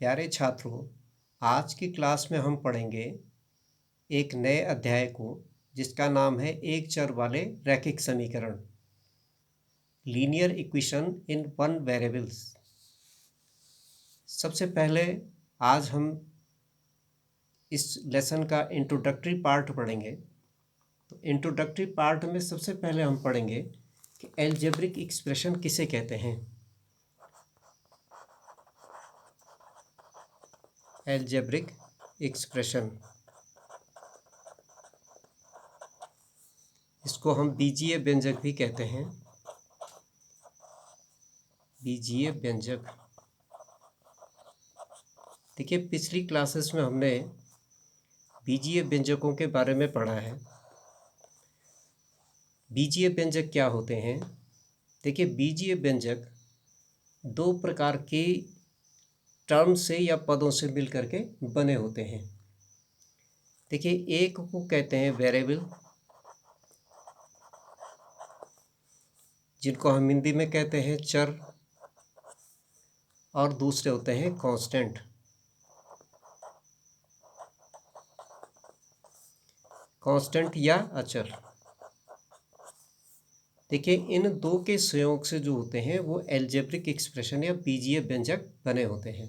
प्यारे छात्रों, आज की क्लास में हम पढ़ेंगे एक नए अध्याय को जिसका नाम है एक चर वाले रैखिक समीकरण, linear equation in one variables. सबसे पहले आज हम इस लेसन का इंट्रोडक्टरी पार्ट पढ़ेंगे। तो इंट्रोडक्टरी पार्ट में सबसे पहले हम पढ़ेंगे कि एल्जेब्रिक एक्सप्रेशन किसे कहते हैं। एल्जेब्रिक एक्सप्रेशन, इसको हम बीजीय व्यंजक भी कहते हैं। बीजीय व्यंजक, देखिए पिछली क्लासेस में हमने बीजीय व्यंजकों के बारे में पढ़ा है। बीजीय व्यंजक क्या होते हैं? देखिए बीजीय व्यंजक दो प्रकार के टर्म से या पदों से मिलकर के बने होते हैं। देखिए एक को कहते हैं वेरिएबल, जिनको हम हिंदी में कहते हैं चर, और दूसरे होते हैं कांस्टेंट। कांस्टेंट या अचर। देखिए इन दो के संयोग से जो होते हैं वो एल्जेब्रिक एक्सप्रेशन या बीजीय व्यंजक बने होते हैं।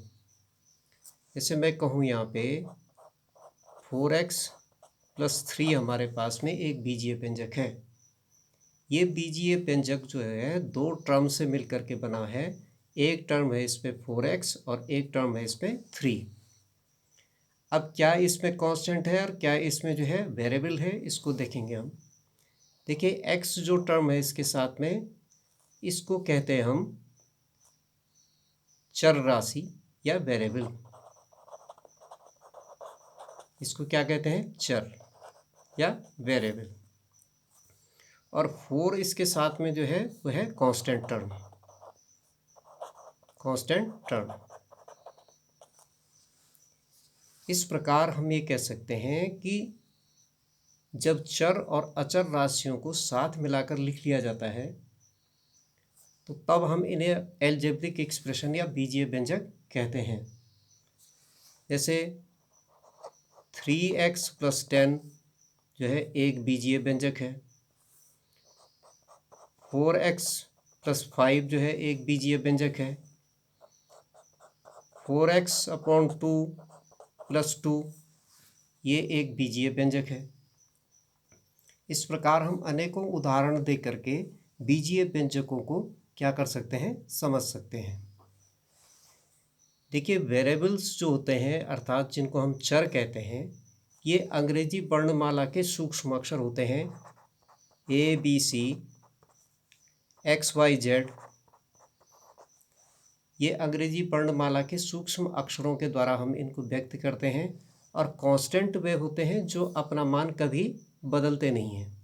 जैसे मैं कहूँ यहाँ पे 4x + 3 हमारे पास में एक बीजीय व्यंजक है। ये बीजीय व्यंजक जो है दो टर्म से मिलकर के बना है। एक टर्म है इसमें 4x और एक टर्म है इसमें 3। अब क्या इसमें कांस्टेंट है और क्या इसमें जो है वेरिएबल है, इसको देखेंगे हम। देखिए x जो टर्म है इसके साथ में, इसको कहते हैं हम चर राशि या वेरिएबल। इसको क्या कहते हैं? चर या वेरिएबल। और 4 इसके साथ में जो है वो है कांस्टेंट टर्म। Constant term. इस प्रकार हम ये कह सकते हैं कि जब चर और अचर राशियों को साथ मिलाकर लिख लिया जाता है तो तब हम इन्हें एल्जेब्रिक एक्सप्रेशन या बीजीय व्यंजक कहते हैं। जैसे 3x + 10 जो है एक बीजीय व्यंजक है। 4x + 5 जो है एक बीजीय व्यंजक है। 4x/2 + 2 ये एक बीजीय व्यंजक है। इस प्रकार हम अनेकों उदाहरण दे करके बीजीय व्यंजकों को क्या कर सकते हैं? समझ सकते हैं। देखिए वेरिएबल्स जो होते हैं अर्थात जिनको हम चर कहते हैं, ये अंग्रेजी वर्णमाला के सूक्ष्म अक्षर होते हैं। ABC, XYZ, ये अंग्रेजी वर्णमाला के सूक्ष्म अक्षरों के द्वारा हम इनको व्यक्त करते हैं। और कांस्टेंट वे होते हैं जो अपना मान कभी बदलते नहीं हैं।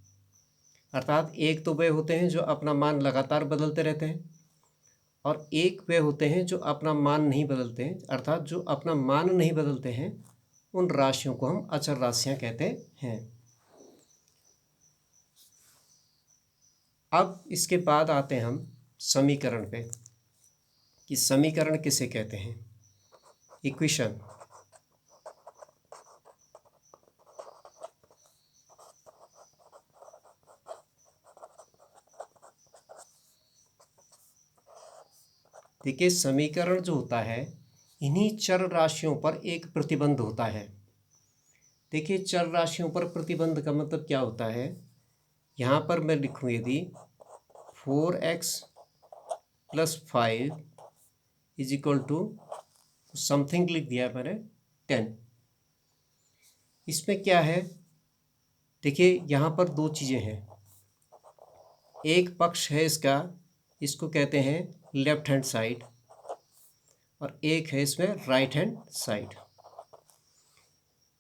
अर्थात एक तो वे होते हैं जो अपना मान लगातार बदलते रहते हैं, और एक वे होते हैं जो अपना मान नहीं बदलते हैं। अर्थात जो अपना मान नहीं बदलते हैं उन राशियों को हम अचर राशियां कहते हैं। अब इसके बाद आते हैं हम समीकरण पे कि समीकरण किसे कहते हैं? इक्वेशन। देखिए समीकरण जो होता है इन्हीं चर राशियों पर एक प्रतिबंध होता है। देखिए चर राशियों पर प्रतिबंध का मतलब क्या होता है? यहाँ पर मैं लिखूँ यदि 4x + 5 = समथिंग लिख दिया मैंने 10। इसमें क्या है? देखिए यहाँ पर दो चीज़ें हैं। एक पक्ष है इसका, इसको कहते हैं लेफ्ट हैंड साइड, और एक है इसमें राइट हैंड साइड।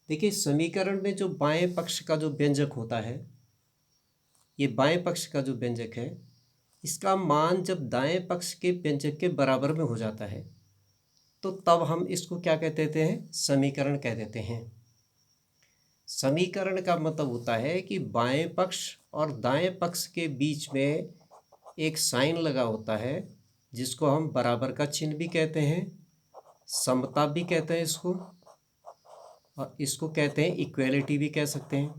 देखिए समीकरण में जो बाएं पक्ष का जो व्यंजक होता है, ये बाएं पक्ष का जो व्यंजक है, इसका मान जब दाएं पक्ष के व्यंजक के बराबर में हो जाता है तो तब हम इसको क्या कह देते हैं? समीकरण कह देते हैं। समीकरण का मतलब होता है कि बाएं पक्ष और दाएं पक्ष के बीच में एक साइन लगा होता है जिसको हम बराबर का चिन्ह भी कहते हैं, समता भी कहते हैं इसको, और इसको कहते हैं इक्वेलिटी भी कह सकते हैं,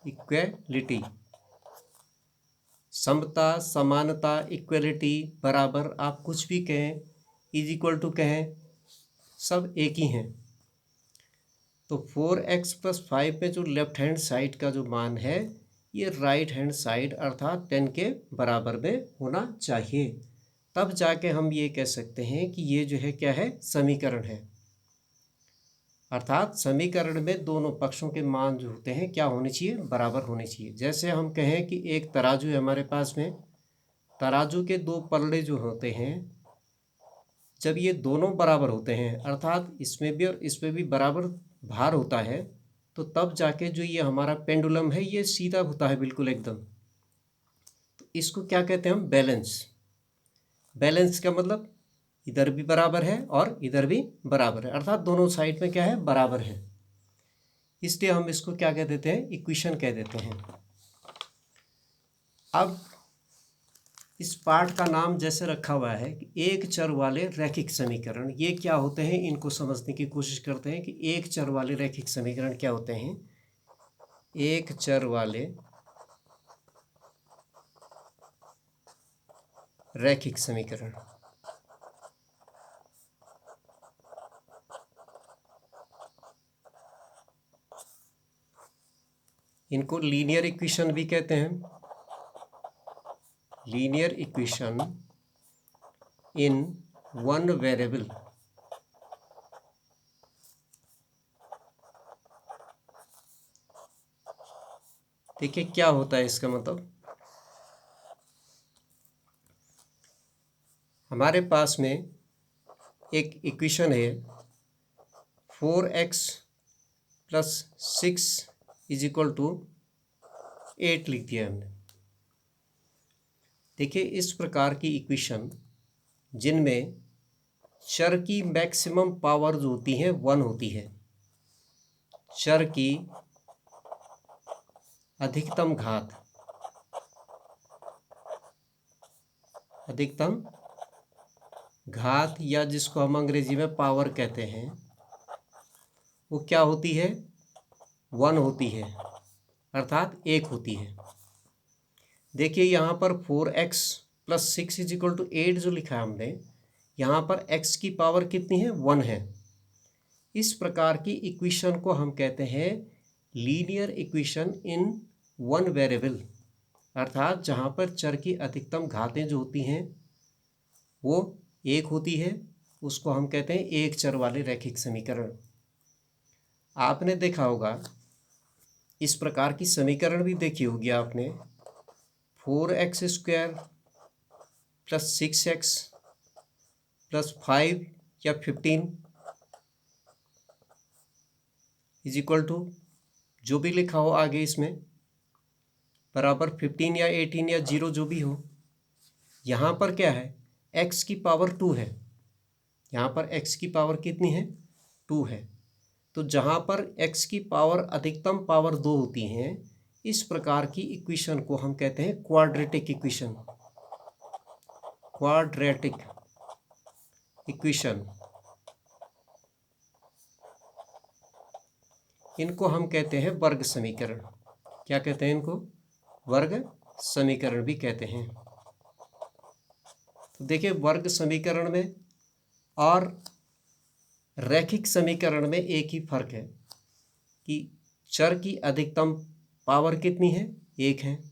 इक्वेलिटी। समता, समानता, इक्वेलिटी, बराबर, आप कुछ भी कहें, इज इक्वल टू कहें, सब एक ही हैं। तो 4x+5 में जो लेफ्ट हैंड साइड का जो मान है ये राइट हैंड साइड अर्थात 10 के बराबर में होना चाहिए। तब जाके हम ये कह सकते हैं कि ये जो है क्या है, समीकरण है। अर्थात समीकरण में दोनों पक्षों के मान जो होते हैं क्या होने चाहिए, बराबर होने चाहिए। जैसे हम कहें कि एक तराजू है हमारे पास में, तराजू के दो पलड़े जो होते हैं, जब ये दोनों बराबर होते हैं अर्थात इसमें भी और इसमें भी बराबर भार होता है, तो तब जाके जो ये हमारा पेंडुलम है ये सीधा होता है बिल्कुल एकदम। तो इसको क्या कहते हैं हम, बैलेंस। बैलेंस का मतलब इधर भी बराबर है और इधर भी बराबर है, अर्थात दोनों साइड में क्या है, बराबर है। इसलिए हम इसको क्या कह देते हैं, इक्वेशन कह देते हैं। अब इस पार्ट का नाम जैसे रखा हुआ है कि एक चर वाले रैखिक समीकरण, ये क्या होते हैं, इनको समझने की कोशिश करते हैं कि एक चर वाले रैखिक समीकरण क्या होते हैं। एक चर वाले रैखिक समीकरण, इनको लीनियर इक्वेशन भी कहते हैं, linear equation in one variable. देखिए क्या होता है इसका मतलब, हमारे पास में एक इक्वेशन है 4x+6 = 8 लिख दिया हमने। देखिए इस प्रकार की इक्वेशन जिनमें चर की मैक्सिमम पावर जो होती है 1 होती है, चर की अधिकतम घात, अधिकतम घात या जिसको हम अंग्रेजी में पावर कहते हैं, वो क्या होती है, 1 होती है, अर्थात 1 होती है। देखिए यहाँ पर 4x+6 = 8 जो लिखा है हमने, यहाँ पर x की पावर कितनी है, 1 है। इस प्रकार की इक्वेशन को हम कहते हैं linear equation in one variable, अर्थात जहाँ पर चर की अधिकतम घातें जो होती हैं वो 1 होती है, उसको हम कहते हैं एक चर वाले रैखिक समीकरण। आपने देखा होगा इस प्रकार की समीकरण भी देखी होगी आपने, 4x² + 6x + 5 या 15 = जो भी लिखा हो आगे इसमें बराबर 15 या 18 या 0 जो भी हो। यहाँ पर क्या है, x की पावर 2 है, यहाँ पर x की पावर कितनी है, 2 है। तो जहाँ पर x की पावर अधिकतम पावर 2 होती हैं, इस प्रकार की इक्वेशन को हम कहते हैं क्वाड्रेटिक इक्वेशन, क्वाड्रेटिक इक्वेशन। इनको हम कहते हैं वर्ग समीकरण। क्या कहते हैं इनको, वर्ग समीकरण भी कहते हैं। तो देखिए वर्ग समीकरण में और रैखिक समीकरण में एक ही फर्क है कि चर की अधिकतम पावर कितनी है, 1 है।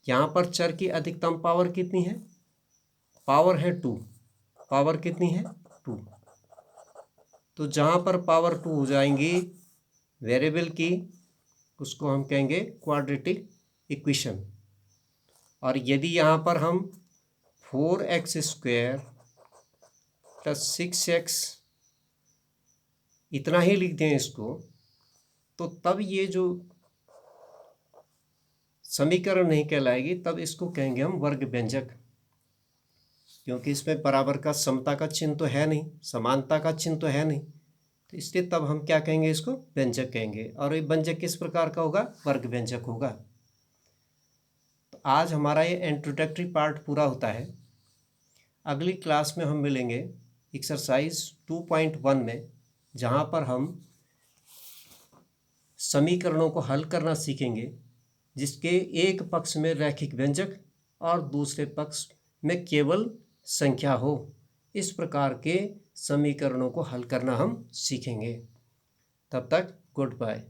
यहाँ पर चर की अधिकतम पावर कितनी है, पावर है 2, पावर कितनी है, 2। तो जहाँ पर पावर 2 हो जाएंगी वेरिएबल की, उसको हम कहेंगे क्वाड्रेटिक इक्वेशन। और यदि यहाँ पर हम 4x² + 6x इतना ही लिख दें इसको, तो तब ये जो समीकरण नहीं कहलाएगी, तब इसको कहेंगे हम वर्ग व्यंजक, क्योंकि इसमें बराबर का समता का चिन्ह तो है नहीं, समानता का चिन्ह तो है नहीं, तो इसलिए तब हम क्या कहेंगे, इसको व्यंजक कहेंगे। और ये व्यंजक किस प्रकार का होगा, वर्ग व्यंजक होगा। तो आज हमारा ये इंट्रोडक्टरी पार्ट पूरा होता है। अगली क्लास में हम मिलेंगे एक्सरसाइज 2.1 में, जहाँ पर हम समीकरणों को हल करना सीखेंगे जिसके एक पक्ष में रैखिक व्यंजक और दूसरे पक्ष में केवल संख्या हो। इस प्रकार के समीकरणों को हल करना हम सीखेंगे। तब तक गुड बाय।